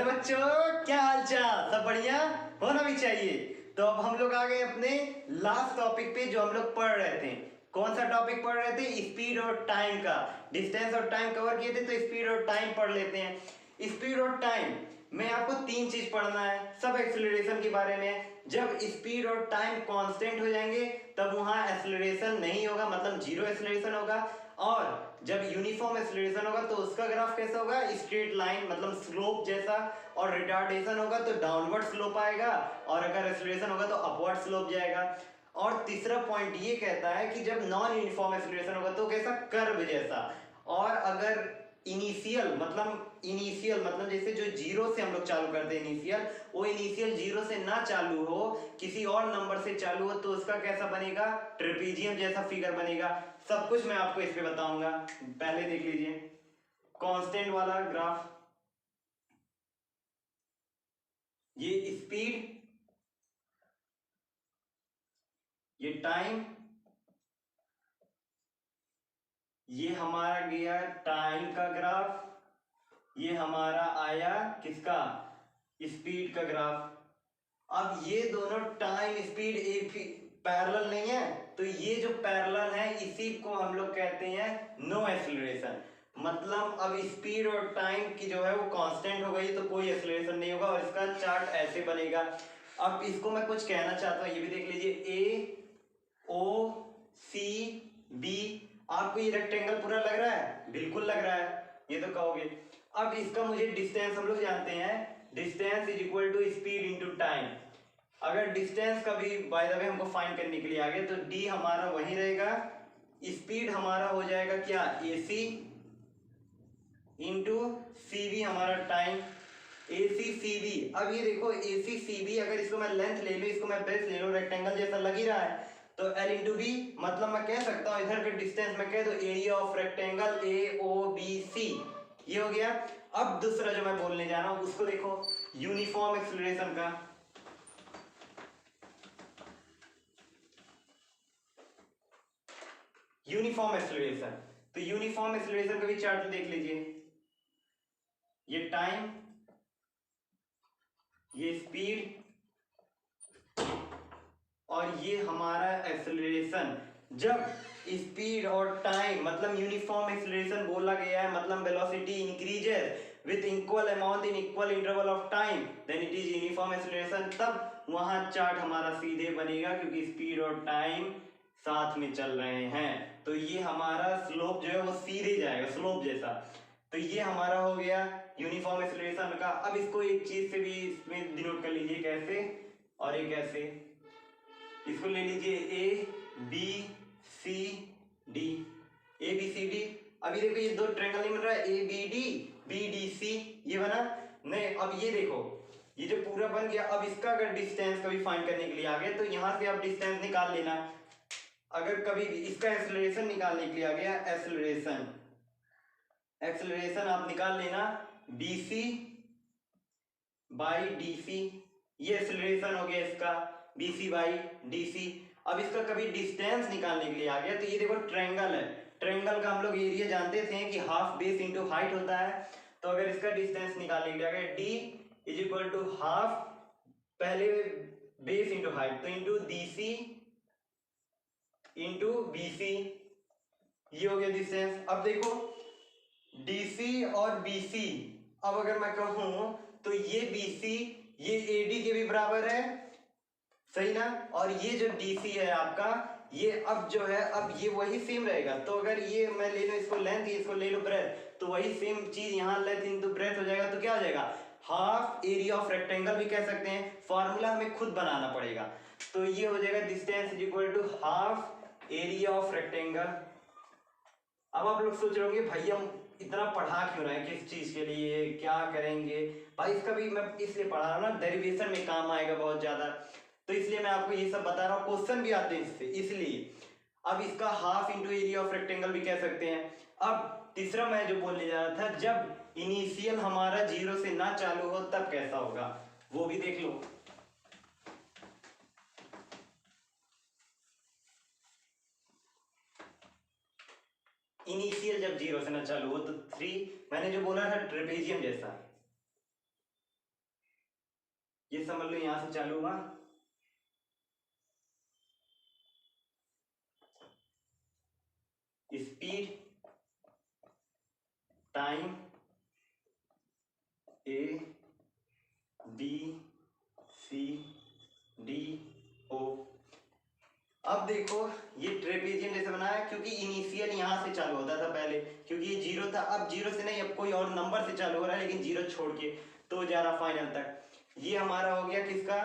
Hello बच्चों, क्या हाल चाल? सब बढ़िया होना भी चाहिए। तो अब हम लोग आ गए अपने लास्ट टॉपिक पे जो हम लोग पढ़ रहे थे। कौन सा टॉपिक पढ़ रहे थे? स्पीड और टाइम का। डिस्टेंस और टाइम कवर किए थे, तो स्पीड और टाइम पढ़ लेते हैं। स्पीड और टाइम में आपको तीन चीज पढ़ना है, सब एक्सेलरेशन के बारे में। जब स्पीड और टाइम कांस्टेंट हो जाएंगे तब वहां एक्सेलरेशन नहीं होगा, मतलब जीरो एक्सेलरेशन होगा। और जब यूनिफॉर्म एक्सेलरेशन होगा तो उसका ग्राफ कैसा होगा? स्ट्रेट लाइन, मतलब स्लोप जैसा। और रिटार्डेशन होगा तो डाउनवर्ड स्लोप आएगा, और अगर एक्सेलरेशन होगा तो अपवर्ड स्लोप जाएगा। और तीसरा पॉइंट ये कहता है कि जब नॉन यूनिफॉर्म एक्सेलरेशन होगा तो कैसा? कर्व जैसा। और अगर इनिशियल मतलब जैसे जो जीरो से हम लोग चालू करते हैं इनिशियल, वो इनिशियल जीरो से ना चालू हो, किसी और नंबर से चालू हो, तो उसका कैसा बनेगा? ट्रेपीजियम जैसा फिगर बनेगा। सब कुछ मैं आपको इस पे बताऊंगा। पहले देख लीजिए कांस्टेंट वाला ग्राफ। ये स्पीड, ये टाइम, ये हमारा गया टाइम का ग्राफ, ये हमारा आया किसका? स्पीड का ग्राफ। अब ये दोनों टाइम स्पीड एक पैरेलल नहीं है, तो ये जो पैरेलल है इसी को हम लोग कहते हैं नो एक्सेलरेशन। मतलब अब स्पीड और टाइम की जो है वो कांस्टेंट हो गई तो कोई एक्सेलरेशन नहीं होगा, और इसका चार्ट ऐसे बनेगा। अब इसको मैं कुछ कहना चाहता हूं, ये भी देख लीजिए। ए ओ सी बी, आपको ये रेक्टेंगल पूरा लग रहा है? बिल्कुल लग रहा है, ये तो कहोगे। अब इसका मुझे डिस्टेंस, हम लोग जानते हैं distance is equal to speed into time. अगर डिस्टेंस का भी बाय द वे हमको फाइंड करने के लिए आ गया, तो डी हमारा वही रहेगा, स्पीड हमारा हो जाएगा क्या? AC इंटू CV हमारा टाइम। AC/CV, अब ये देखो AC/CV, अगर इसको मैं लेंथ ले लूं, इसको मैं बेस ले लूं, रेक्टेंगल जैसा लग ही रहा है, तो L इंटू बी, मतलब मैं कह सकता हूं इधर के डिस्टेंस में कह दो एरिया ऑफ रेक्टेंगल AOBC। ये हो गया। अब दूसरा जो मैं बोलने जा रहा हूं उसको देखो, यूनिफॉर्म एक्सेलरेशन का। यूनिफॉर्म एक्सेलरेशन, तो यूनिफॉर्म एक्सेलरेशन का भी चार्ट देख लीजिए। ये टाइम, ये स्पीड, और ये हमारा एक्सेलरेशन। जब स्पीड और टाइम, मतलब यूनिफॉर्म एक्सेलरेशन बोला गया है, मतलब velocity increases with equal amount in equal interval of time, then it is uniform acceleration. तब वहां चार्ट हमारा सीधे बनेगा, क्योंकि स्पीड और टाइम साथ में चल रहे हैं, तो ये हमारा स्लोप जो है वो सीधे जाएगा, स्लोप जैसा। तो ये हमारा हो गया यूनिफॉर्म एक्सेलरेशन का। अब इसको एक चीज से भी इसमें डिनोट कर लीजिए, कैसे? और एक ऐसे, इसको ले लीजिए ABCD, ABCD। अभी देखो ये दो ट्रायंगल नहीं बन रहा है, ABD BDC, ये बना नहीं। अब ये देखो, ये जो पूरा बन गया, अब इसका अगर डिस्टेंस कभी फाइंड करने के लिए आ गया, तो यहां से आप डिस्टेंस निकाल लेना। अगर कभी भी इसका एक्सेलरेशन निकालने के लिए आ गया, एक्सेलरेशन आप निकाल लेना BC बाई DC। ये एक्सेलरेशन हो गया इसका, BC बाई DC। अब इसका कभी डिस्टेंस निकालने के लिए आ गया, तो ये देखो ट्रायंगल है, ट्रायंगल का हम लोग एरिया जानते थे कि हाफ बेस इंटू हाइट होता है। तो अगर इसका डिस्टेंस निकालने के लिए आ गया, D is equal to half, पहले बेस इंटू हाइट, तो इंटू DC इंटू BC, ये हो गया डिस्टेंस। अब देखो DC और BC, अब अगर मैं कहूं तो ये BC ये AD के भी बराबर है, सही ना? और ये जो DC है आपका, ये अब जो है, अब ये वही सेम रहेगा। तो अगर ये मैं ले लूं इसको लेंथ, इसको ले लूं ब्रेथ, तो वही सेम चीज यहाँ लेंथ इंटू ब्रेथ हो जाएगा। तो क्या हो जाएगा? हाफ एरिया ऑफ रेक्टेंगल भी कह सकते हैं। फॉर्मूला हमें खुद बनाना पड़ेगा, तो ये हो जाएगा distance is equal to half area of rectangle. अब आप लोग सोच रहे होंगे भाई हम इतना पढ़ा क्यों रहे हैं, किस चीज के लिए, क्या करेंगे? भाई इसका भी मैं इसलिए पढ़ा रहा हूँ ना, डेरिवेशन में काम आएगा बहुत ज्यादा, तो इसलिए मैं आपको ये सब बता रहा हूँ। क्वेश्चन भी आते हैं इससे, इसलिए। अब इसका half into area of rectangle भी कह सकते हैं। अब तीसरा मैं जो बोलने जा रहा था, जब इनिशियल हमारा जीरो से ना चालू हो तब कैसा होगा, वो भी देख लो। इनिशियल जब जीरो से ना चालू हो तो 3, मैंने जो बोला था ट्रेपेजियम जैसा, ये समझ लो यहां से चालू हुआ, speed, time, A B C D O. अब देखो ये ट्रेपेजियम जैसे बनाया, क्योंकि इनिशियल यहाँ से चालू होता था पहले, क्योंकि ये जीरो था, अब जीरो से नहीं, अब कोई और नंबर से चालू हो रहा है, लेकिन जीरो छोड़ के, तो जा रहा फाइनल तक। ये हमारा हो गया किसका,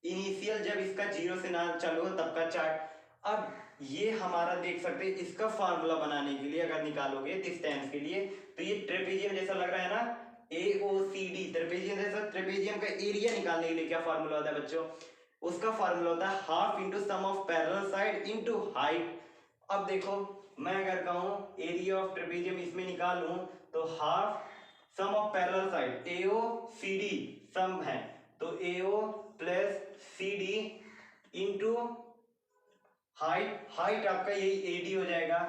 इनिशियल, जब इसका जीरो से ना चालू हो तब का चार्ट। अब ये हमारा देख सकते हैं, इसका फार्मूला बनाने के लिए अगर निकालोगे डिस्टेंस के लिए, तो ये ट्रेपेजियम जैसा लग रहा है ना, AOCD ट्रेपेजियम जैसा। ट्रेपेजियम का एरिया निकालने के लिए क्या फार्मूला होता है बच्चों, उसका फार्मूला होता है half into sum of parallel side into height. अब देखो मैं अगर कहूं एरिया ऑफ ट्रेपेजियम इसमें निकालूं, तो half sum of parallel side, AOCD सम है, तो AO plus CD into height, height आपका यही AD हो जाएगा,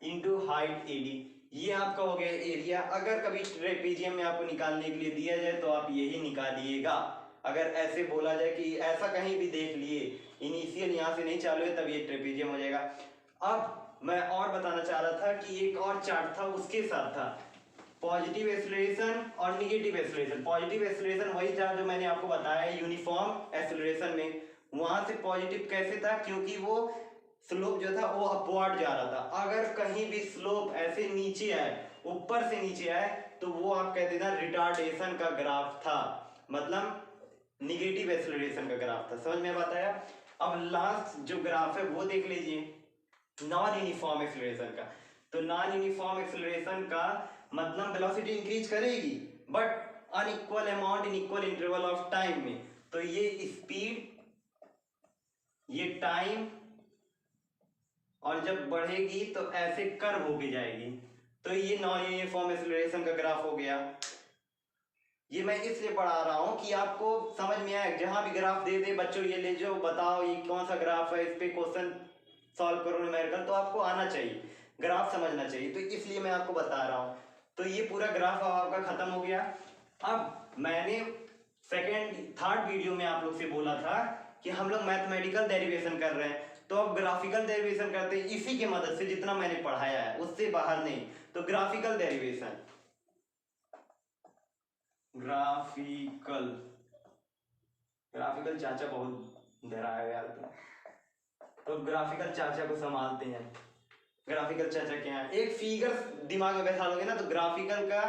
इंटू हाइट AD। ये आपका हो गया एरिया। अगर कभी ट्रेपेजियम में आपको निकालने के लिए दिया जाए तो आप यही निकालिएगा। अगर ऐसे बोला जाए कि ऐसा कहीं भी देख लिए, इनिशियल यहाँ से नहीं चालू है, तब ये ट्रेपेजियम हो जाएगा। अब मैं और बताना चाह रहा था कि एक और चार्ट था, उसके साथ था पॉजिटिव एक्सेलरेशन और निगेटिव एक्सेलरेशन। पॉजिटिव एक्सेलरेशन वही था जो मैंने आपको बताया यूनिफॉर्म एक्सेलरेशन में। वहां से पॉजिटिव कैसे था, क्योंकि वो स्लोप जो था वो अपवर्ड जा रहा था। अगर कहीं भी स्लोप ऐसे नीचे आए, ऊपर से नीचे आए, तो वो आप कहते थे रिटार्डेशन का ग्राफ था, मतलब निगेटिव एक्सेलरेशन का ग्राफ था। समझ में बात आया। अब लास्ट जो ग्राफ है वो देख लीजिए, नॉन यूनिफॉर्म एक्सेलरेशन का। तो नॉन यूनिफॉर्म एक्सेलरेशन का मतलब वेलोसिटी इंक्रीज करेगी but unequal amount in equal interval of time में। तो ये स्पीड, ये टाइम, और जब बढ़ेगी तो ऐसे कर्व होके जाएगी। तो ये नॉन यूनिफॉर्म एक्सेलरेशन का ग्राफ हो गया। ये मैं इसलिए पढ़ा रहा हूं कि आपको समझ में आए। जहां भी ग्राफ दे दे बच्चों ये ले जाओ, बताओ ये कौन सा ग्राफ है, इस पे क्वेश्चन सॉल्व करो न्यूमेरिकल, तो आपको आना चाहिए, ग्राफ समझना चाहिए। तो इसलिए मैं आपको बता रहा हूं। तो ये पूरा ग्राफ आपका खत्म हो गया। अब मैंने सेकेंड थर्ड वीडियो में आप लोग से बोला था कि हम लोग मैथमेटिकल डेरिवेशन कर रहे हैं, तो अब ग्राफिकल डेरिवेशन करते हैं इसी की मदद से, जितना मैंने पढ़ाया है उससे बाहर नहीं। तो ग्राफिकल डेरिवेशन, ग्राफिकल ग्राफिकल चाचा बहुत डरा है यार। तो ग्राफिकल चाचा को संभालते हैं। ग्राफिकल चाचा क्या है, एक फिगर दिमाग में बैठा लोगे ना तो ग्राफिकल का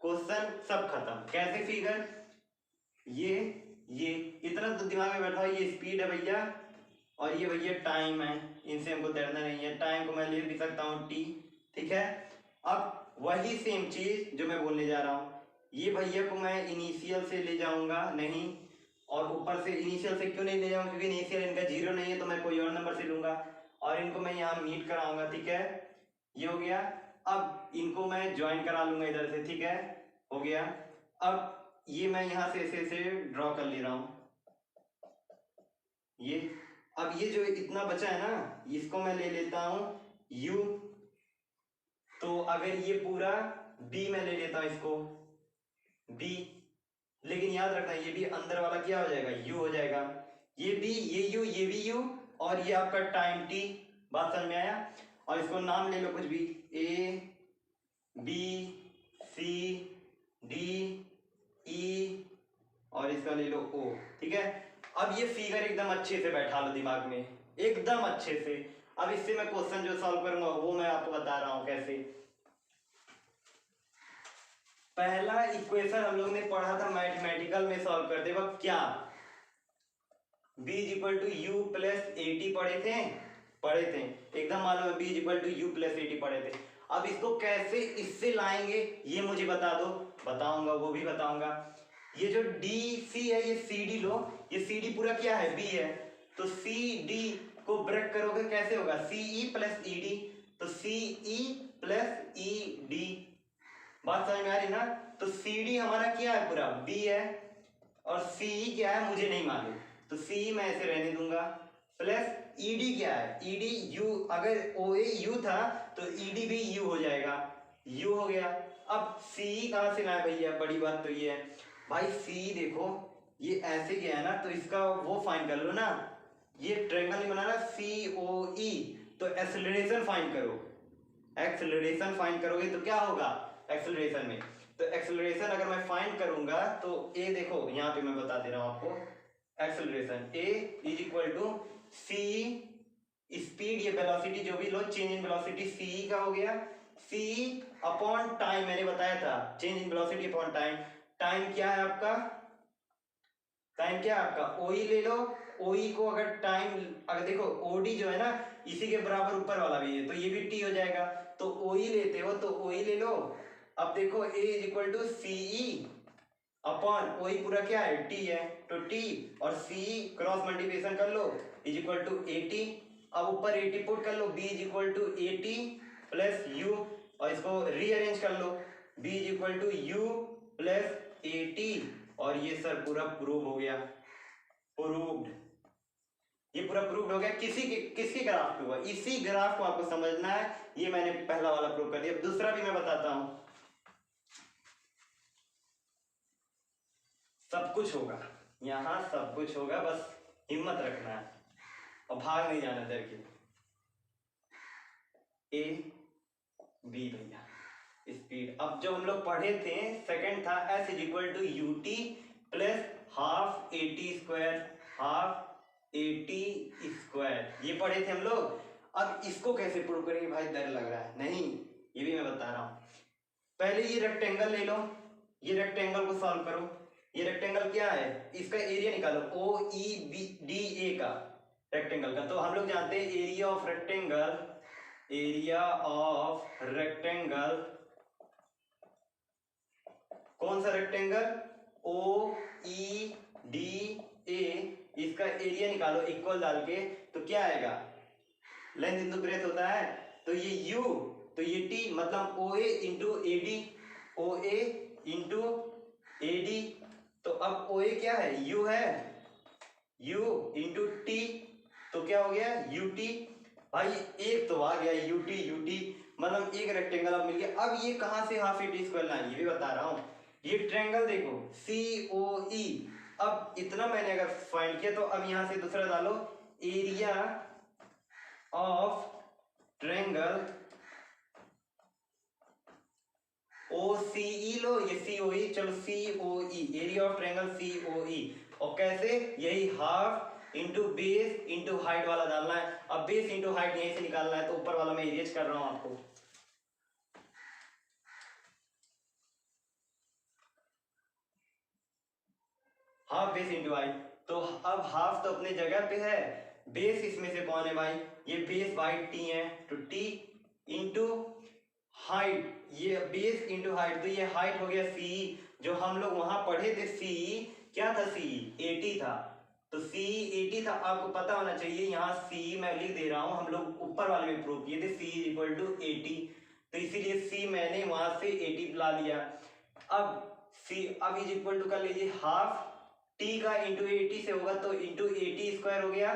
क्वेश्चन सब खत्म। कैसे फिगर, ये इतना तो दिमाग में बैठा हो, ये स्पीड है भैया और ये भैया टाइम है, इनसे हमको तैरना नहीं है। टाइम को मैं ले भी सकता हूँ T, ठीक है। अब वही सेम चीज जो मैं बोलने जा रहा हूँ, ये भैया को मैं इनिशियल से ले जाऊंगा नहीं, और ऊपर से इनिशियल से क्यों नहीं ले जाऊंगा, क्योंकि इनिशियल इनका जीरो नहीं है, तो मैं कोई और नंबर से लूंगा और इनको मैं यहाँ मीट कराऊंगा, ठीक है। ये हो गया। अब इनको मैं ज्वाइन करा लूंगा इधर से, ठीक है, हो गया। अब ये मैं यहाँ से ऐसे ड्रॉ कर ले रहा हूँ ये। अब ये जो इतना बचा है ना, इसको मैं ले लेता हूँ U। तो अगर ये पूरा B में ले लेता हूँ इसको B, लेकिन याद रखना ये भी अंदर वाला क्या हो जाएगा, U हो जाएगा। ये B, ये U, ये भी U, और ये आपका टाइम T। बात समझ में आया। और इसको नाम ले लो कुछ भी, A B C D E, और इसका ले लो O, ठीक है। अब ये फिगर एकदम अच्छे से बैठा लो दिमाग में, एकदम अच्छे से। अब इससे मैं क्वेश्चन जो सॉल्व करूंगा वो मैं आपको बता रहा हूं कैसे। पहला इक्वेशन हम लोग ने पढ़ा था मैथमेटिकल में सॉल्व करते वक्त, क्या B equal to you plus AT पढ़े थे एकदम मालूम है, B equal to you plus AT पढ़े थे। अब इसको कैसे इससे लाएंगे ये मुझे बता दो, बताऊंगा, वो भी बताऊंगा। ये जो DC है ये CD लो, ये CD पूरा क्या है, B है, तो CD को ब्रेक करोगे कैसे होगा, CE प्लस ED, तो CE प्लस ED। बात समझ में आ रही ना। तो CD हमारा क्या है, पूरा B है, और CE क्या है मुझे नहीं मालूम, तो CE मैं ऐसे रहने दूंगा, प्लस ED क्या है, ED U, अगर OA U था तो ED भी U हो जाएगा, U हो गया। अब CE कहां से लाए भैया, बड़ी बात तो ये है भाई, CE देखो ये ऐसे गया है ना, तो इसका वो फाइन कर लो ना, ये ट्रायंगल नहीं बना रहा COE, तो एक्सेलरेशन फाइन करो। एक्सेलरेशन फाइन करोगे तो क्या होगा एक्सेलरेशन में, तो एक्सेलरेशन अगर मैं फाइन करूंगा तो ए देखो यहाँ पे मैं बता दे रहा हूं आपको, acceleration a is equal to c speed, ये वेलोसिटी जो भी लो, चेंज इन वेलोसिटी सी का हो गया, सी अपॉन टाइम, मैंने बताया था change in velocity upon time. Time क्या है आपका, टाइम क्या है आपका ओई ले लो, ओई को अगर टाइम, अगर देखो ओडी जो है ना इसी के बराबर ऊपर वाला भी है, तो ये भी टी हो जाएगा, तो ओई लेते हो तो ओई ले लो। अब देखो A is equal to CE upon OE पूरा क्या है टी है, तो टी और सी क्रॉस मल्टीप्लिकेशन कर लो इज इक्वल टू 80। अब ऊपर 80 पुट कर लो, B is equal to 80 plus U, और इसको रीअरेंज कर लो, B is equal to you plus 80, और ये सर पूरा प्रूव हो गया, प्रूव्ड, ये पूरा प्रूव्ड हो गया। किसके ग्राफ पे हुआ, इसी ग्राफ को आपको समझना है, ये मैंने पहला वाला प्रूव कर दिया। अब दूसरा भी मैं बताता हूं, सब कुछ होगा यहां, सब कुछ होगा, बस हिम्मत रखना है और भाग नहीं जाना डर के। ए बी भैया स्पीड, अब जो हम लोग पढ़े थे सेकंड था s is equal to u t plus half a t square, half a t square, ये पढ़े थे हम लोग। अब इसको कैसे प्रूव करेंगे भाई, डर लग रहा है, नहीं ये भी मैं बता रहा हूं। पहले ये रेक्टेंगल ले लो, ये रेक्टेंगल को सॉल्व करो, ये रेक्टेंगल क्या है, इसका एरिया निकालो, ओ ई बी डी ए का रेक्टेंगल का, तो हम लोग जानते हैं area of rectangle, area of rectangle, कौन सा rectangle, O E D A, इसका एरिया निकालो इक्वल डाल के, तो क्या आएगा, लेंथ इंटू ब्रेथ होता है, तो ये यू, तो ये टी, मतलब O A into A D, O A into A D, तो अब ओ ए क्या है, यू है, यू इंटू टी, तो क्या हो गया यू टी, भाई एक तो आ गया यू टी, मतलब एक रेक्टेंगल अब मिल गया। अब ये कहां से हाफ ए टी स्क्वायर लाए, ये भी बता रहा हूं, ये ट्रायंगल देखो सी ओ ई, अब इतना मैंने अगर फाइंड किया, तो अब यहां से दूसरा डालो, एरिया ऑफ ट्रायंगल ओ सी ई लो, ये सी ओ ई, चलो सी ओ ई, एरिया ऑफ ट्रायंगल सी ओ ई, और कैसे, यही half into base into height वाला डालना है। अब बेस इंटू हाइट यहीं से निकालना है, तो ऊपर वाला मैं इरेज कर रहा हूं आपको, हाफ बेस इंटू हाइट, तो अब हाफ तो अपने जगह पे है, बेस इसमें से कौन है भाई, ये बेस बाई टी है, तो टी इंटू हाइट, ये बेस इंटू हाइट, तो ये हाइट हो गया सी, जो हम लोग वहां पढ़े थे सी क्या था, सी 80 था, तो सी 80 था, आपको पता होना चाहिए, यहाँ सी मैं लिख दे रहा हूं, हम लोग ऊपर वाले में प्रूव किए थे सी इक्वल टू 80, तो इसीलिए सी मैंने वहां से 80 ला लिया। अब सी अब इज इक्वल टू कर लीजिए, हाफ टी का इंटू 80 से होगा, तो इंटू 80 स्क्वायर हो गया,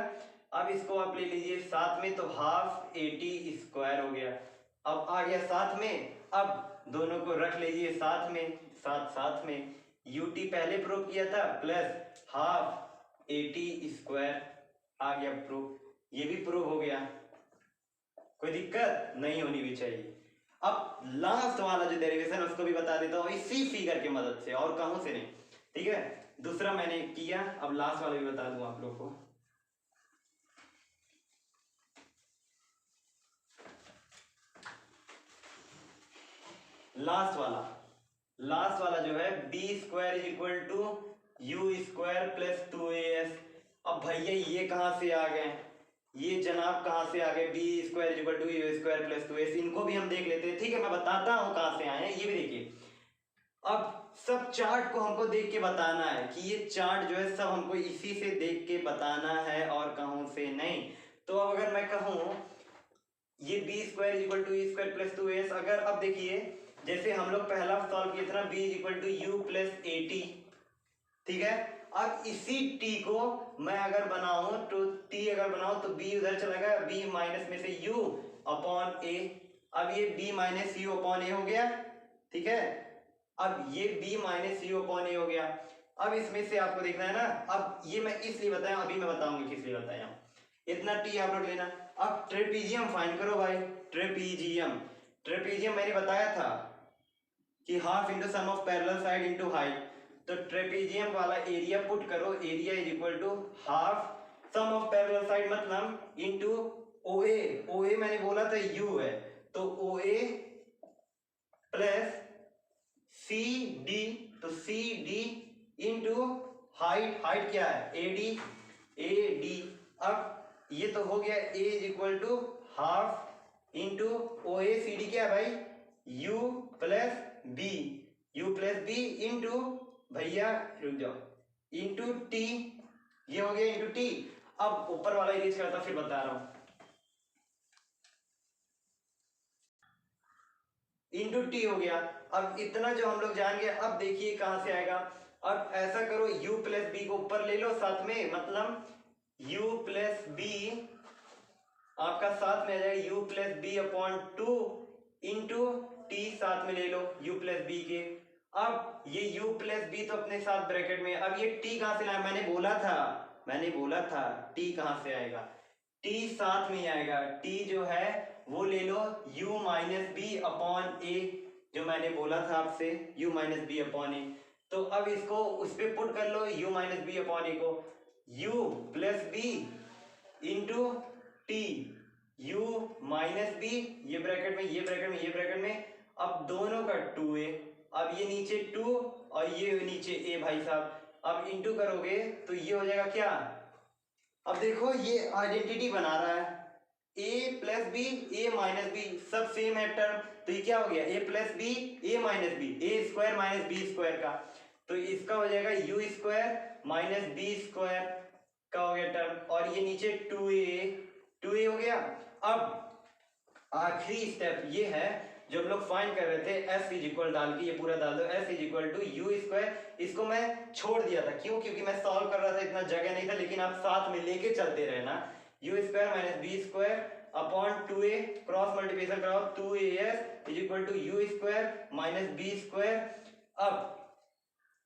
अब इसको आप ले लीजिए साथ में, तो हाफ 80 स्क्वायर हो गया, अब आ गया साथ में, अब दोनों को रख लीजिए साथ में, साथ में, यूटी पहले प्रूव किया था प्लस हाफ 80 स्क्वायर आ गया प्रूव, ये भी प्रूव हो गया, कोई दिक्कत नहीं होनी भी चाहिए। अब लास्ट वाला जो डेरिवेशन है उसको भी बता देता हूँ इसी फिगर की मदद से, और कहूं से नहीं, ठीक है, दूसरा मैंने किया, अब लास्ट वाला भी बता दूं आप लोग को। लास्ट वाला जो है b square is equal to u square plus 2as। अब भैया ये कहां से आ गए, ये जनाब कहां से आ गए, b square is equal to u square plus 2s, इनको भी हम देख लेते हैं, ठीक है, मैं बताता हूं कहां से आए हैं, ये भी देखिए। अब सब चार्ट को हमको देख के बताना है कि ये चार्ट जो है सब हमको इसी से देख के बताना है और कहूं से नहीं। तो अब अगर मैं कहूं ये b square equal to square plus 2s, अगर अब देखिए जैसे हम लोग पहला सॉल्व किया था ना, b equal to you plus a t, ठीक है, अब इसी टी को मैं अगर बनाऊं, तो टी अगर बनाऊं तो बी उधर चला गया, बी माइनस में से यू अपॉन ए, अब ये बी माइनस यू अपॉन ए हो गया, ठीक है, अब ये b माइनस यू अपॉन ए हो गया, अब इसमें से आपको देखना है ना, अब ये मैं इसलिए बताया, अभी मैं बताऊंगी किस लिए बताया। इतना टी आप लोग लेना। अब ट्रेपीजियम फाइंड करो भाई, ट्रेपीजियम। ट्रेपीजियम मैंने बताया था कि half into sum of parallel side into height. तो ट्रेपीजियम वाला एरिया पुट करो, area is equal to half sum of parallel side मतलब इंटू ओए। ओए मैंने बोला था यू है, तो ओए प्लस सी डी, तो C D into height, height क्या है ए डी, ए डी। अब ये तो हो गया A is equal to half into O A, C D क्या है भाई U plus B, U plus B into भैया रुक जाओ इंटू टी, ये हो गया इंटू टी। अब ऊपर वाला इरेज करता फिर बता रहा हूं, इंटू टी हो गया। अब इतना जो हम लोग जान गए, अब देखिए कहां से आएगा। अब ऐसा करो u प्लस बी को ऊपर ले लो साथ में, मतलब u प्लस बी आपका साथ में आ जाएगा u plus b upon two into t, साथ में ले लो u प्लस बी के। अब ये u प्लस बी तो अपने साथ ब्रैकेट में, अब ये t कहां से लाया, मैंने बोला था t कहां से आएगा, t साथ में आएगा। t जो है वो ले लो u minus b upon a, जो मैंने बोला था आपसे u minus b upon a. तो अब इसको उस पर पुट कर लो u minus b upon a को, u plus B into t, u minus b, ये ब्रैकेट में ये ब्रैकेट में ये ब्रैकेट में, अब दोनों का 2a, अब ये नीचे 2 और ये नीचे a भाई साहब। अब इंटू करोगे तो ये हो जाएगा क्या, अब देखो ये आइडेंटिटी बना रहा है a plus b a minus b, सब सेम है टर्म, तो ये क्या हो गया a plus b a minus b, a square minus b square का, तो इसका हो जाएगा u square minus b square का हो गया टर्म, और ये नीचे 2a हो गया। अब आखिरी स्टेप ये है जो हम लोग फाइंड कर रहे थे, s इज इक्वल डाल के, ये पूरा डाल दो, s is equal to u square. इसको मैं छोड़ दिया था, क्यों, क्योंकि मैं सॉल्व कर रहा था, इतना जगह नहीं था, लेकिन आप साथ में लेके चलते रहे ना, u square minus b square upon 2a, cross multiplication कराओ, 2as is equal to u square minus b square. अब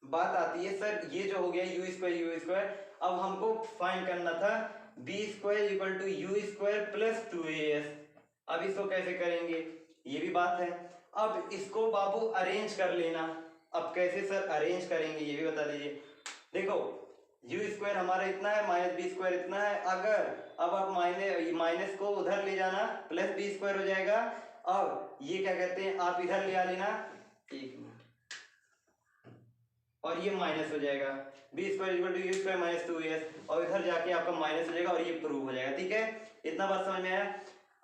बात आती है सर ये जो हो गया यू स्क्वायर, अब हमको फाइंड करना था b square equal to u square plus 2as। अब इसको कैसे करेंगे, ये भी बात है। अब इसको बाबू अरेंज कर लेना, अब कैसे सर अरेंज करेंगे ये भी बता दीजिए। देखो यू स्क्वायर हमारा इतना है, माइनस बी स्क्वायर इतना है, अगर अब आप माइनस को उधर ले जाना, प्लस बी स्क्वायर हो जाएगा। अब ये क्या कहते हैं, आप इधर ले आ लेना, एक मिनट, और ये माइनस हो जाएगा, b square equal to u square minus 2as, और इधर जाके आपका माइनस हो जाएगा और ये प्रूव हो जाएगा। ठीक है, इतना बात समझ में आया।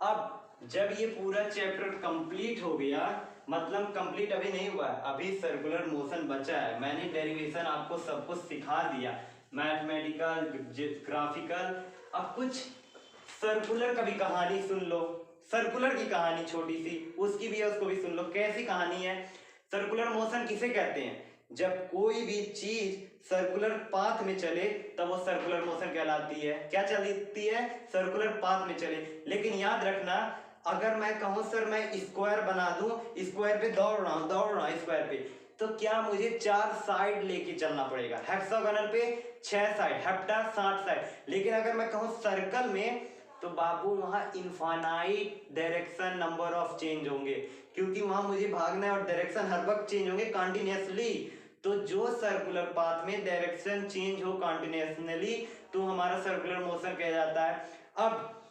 अब जब ये पूरा चैप्टर कंप्लीट हो गया, मतलब कंप्लीट अभी नहीं हुआ है, अभी सर्कुलर मोशन बचा है, मैंने डेरिवेशन आपको सब कुछ सिखा दिया, मैथमेटिकल ग्राफिकल। अब कुछ सर्कुलर का भी कहानी सुन लो, सर्कुलर की कहानी छोटी सी उसकी भी है, उसको भी सुन लो। कैसी कहानी है, सर्कुलर मोशन किसे कहते हैं, जब कोई भी चीज सर्कुलर पाथ में चले तब वो सर्कुलर मोशन कहलाती है। क्या चलती है, सर्कुलर पाथ में चले। लेकिन याद रखना, अगर मैं कहूं सर मैं स्क्वायर बना दूं, स्क्वायर पे दौड़ रहा हूं स्क्वायर पे, तो क्या मुझे 4 साइड लेके चलना पड़ेगा, हेक्सागोनल पे 6 साइड, हेप्टा 60 साइड। लेकिन अगर मैं कहूं सर्कल में, तो बाबू वहां infinite direction number of change होंगे, क्योंकि वहां मुझे भागना है और डायरेक्शन हर वक्त चेंज होंगे कंटिन्यूअसली। तो जो सर्कुलर पाथ में डायरेक्शन चेंज हो कंटिन्यूअसली, तो हमारा सर्कुलर मोशन कहा जाता है। अब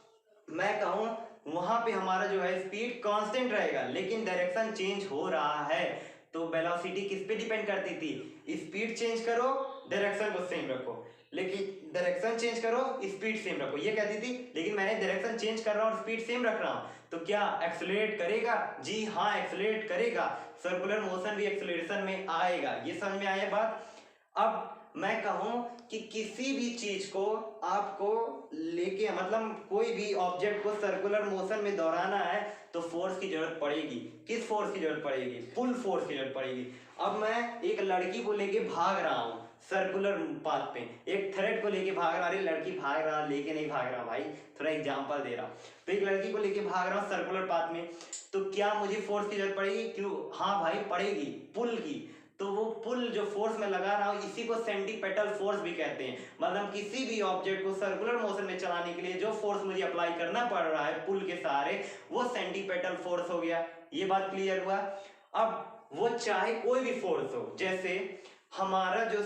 मैं कहूं वहां पे हमारा जो है स्पीड कांस्टेंट रहेगा, लेकिन डायरेक्शन चेंज हो रहा है, तो वेलोसिटी किस पे डिपेंड करती थी, स्पीड चेंज करो डायरेक्शन को सेम रखो, लेकिन डायरेक्शन चेंज करो स्पीड सेम रखो, ये कहती थी। लेकिन मैंने डायरेक्शन चेंज कर रहा हूँ और स्पीड सेम रख रहा हूँ, तो क्या एक्सेलरेट करेगा, जी हाँ एक्सेलरेट करेगा, सर्कुलर मोशन भी एक्सेलरेशन में आएगा। ये समझ में आया बात। अब मैं कहूं कि किसी भी चीज को आपको लेके, मतलब कोई भी ऑब्जेक्ट को सर्कुलर मोशन में दौड़ाना है, तो फोर्स की जरूरत पड़ेगी। किस फोर्स की जरूरत पड़ेगी, पुल फोर्स की जरूरत पड़ेगी। अब मैं एक लड़की को लेके भाग रहा हूं सर्कुलर पाथ पे, एक थ्रेड को लेके भाग रहा, अरे लड़की भाग रहा लेके नहीं भाग रहा भाई, थोड़ा एग्जांपल दे रहा हूं, तो एक लड़की को लेके भाग रहा हूं सर्कुलर पाथ में, तो क्या मुझे फोर्स की जरूरत पड़ेगी, क्यों, हाँ भाई पड़ेगी, पुल की। तो वो पुल जो फोर्स मैं लगा रहा हूँ इसी को सेंटीपेटल फोर्स भी कहते हैं। मतलब किसी भी ऑब्जेक्ट को सर्कुलर मोशन में चलाने के लिए जो फोर्स मुझे अप्लाई करना पड़ रहा है पुल के सहारे, वो सेंटीपेटल फोर्स हो गया। ये बात क्लियर हुआ। अब वो चाहे कोई भी फोर्स हो, जैसे हमारा जो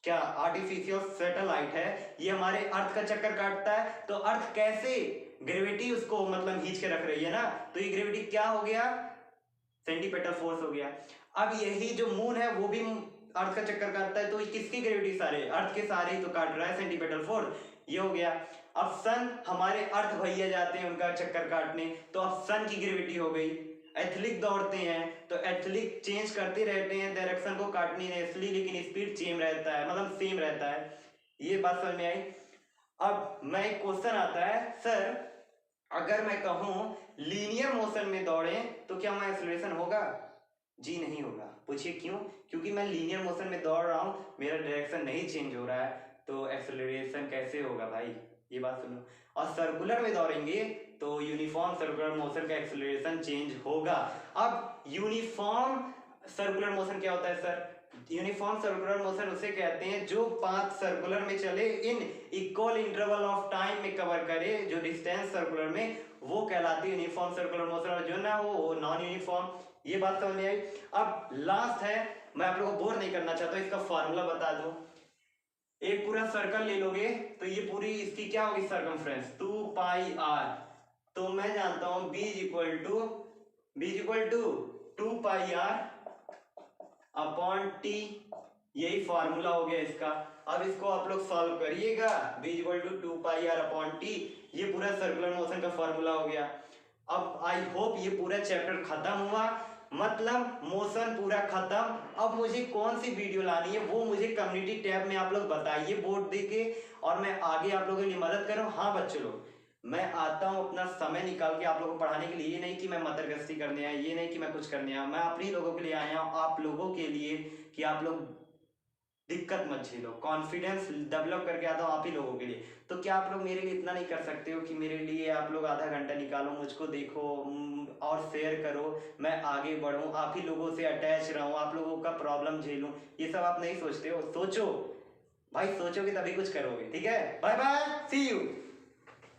क्या आर्टिफिशियल सैटेलाइट है ये हमारे अर्थ का चक्कर काटता है, तो अर्थ कैसे ग्रेविटी उसको मतलब खींच के रख रही है ना, तो ये ग्रेविटी क्या हो गया, सेंटीपेटल फोर्स हो गया। अब यही जो मून है वो भी अर्थ का चक्कर काटता है, तो किसकी ग्रेविटी सारे अर्थ के सारे ही तो काट रहा है, सेंटीपेटल फोर्स, ये हो गया। अब सन हमारे अर्थ भैया जाते हैं उनका चक्कर काटने, तो अब सन की ग्रेविटी हो गई। एथलीट दौड़ते हैं तो एथलीट चेंज करते रहते हैं डायरेक्शन को काटने इसलिए, लेकिन स्पीड सेम रहता है, मतलब सेम रहता है। ये बात समझ में आई। अब मैं एक क्वेश्चन आता है, सर अगर मैं कहूं लीनियर मोशन में दौड़े तो क्या वहां एक्सेलरेशन होगा? जी नहीं होगा। पूछिए क्यों? क्योंकि मैं लीनियर मोशन में दौड़ रहा हूं, मेरा डायरेक्शन नहीं चेंज हो रहा है, तो एक्सेलरेशन कैसे होगा भाई? ये बात सुनो। और सर्कुलर में दौड़ेंगे तो यूनिफॉर्म सर्कुलर मोशन का एक्सेलरेशन चेंज होगा। अब यूनिफॉर्म सर्कुलर मोशन क्या होता है सर? यूनिफॉर्म सर्कुलर मोशन उसे कहते हैं जो पाथ सर्कुलर में चले इन इक्वल इंटरवल ऑफ टाइम में कवर करे, जो डिस्टेंस सर्कुलर में, वो कहलाती है यूनिफॉर्म सर्कुलर मोशन, और जो ना हो वो नॉन यूनिफॉर्म। ये बात समझ में आई। अब लास्ट है, मैं आप लोगों को बोर नहीं करना चाहता, इसका फॉर्मूला बता दूं। एक पूरा सर्कल ले लोगे तो ये पूरी इसकी क्या होगी सर्कमफ्रेंस, 2 पाई आर। तो मैं जानता हूं b equal to 2 pi r upon t, यही फॉर्मूला हो गया इसका। अब इसको आप लोग सॉल्व करिएगा, b equal to 2 pi r upon t, ये पूरा सर्कुलर मोशन का फॉर्मूला हो गया। अब आई होप ये पूरा चैप्टर खत्म हुआ, मतलब मोशन पूरा खत्म। अब मुझे कौन सी वीडियो लानी है वो मुझे कम्युनिटी टैब में आप लोग बताइए बोर्ड देके, और मैं आगे आप लोगों के लिए मदद करूं। हाँ बच्चों लोग, मैं आता हूं अपना समय निकाल के आप लोगों को पढ़ाने के लिए। ये नहीं कि मैं मतरगस्ती करने आया, ये नहीं कि मैं कुछ करने आया, मैं अपनी लोगों के लिए आया हूं, आप लोगों के लिए, कि आप लोग दिक्कत मत झेलो, कॉन्फिडेंस डेवलप करके आता हूँ आप ही लोगों के लिए। तो क्या आप लोग मेरे लिए इतना नहीं कर सकते हो कि मेरे लिए आप लोग आधा घंटा निकालो, मुझको देखो और शेयर करो, मैं आगे बढ़ूं, आप ही लोगों से अटैच रहूं, आप लोगों का प्रॉब्लम झेलूं? ये सब आप नहीं सोचते हो? सोचो भाई, सोचोगे तभी कुछ करोगे। ठीक है, बाय बाय, सी यू।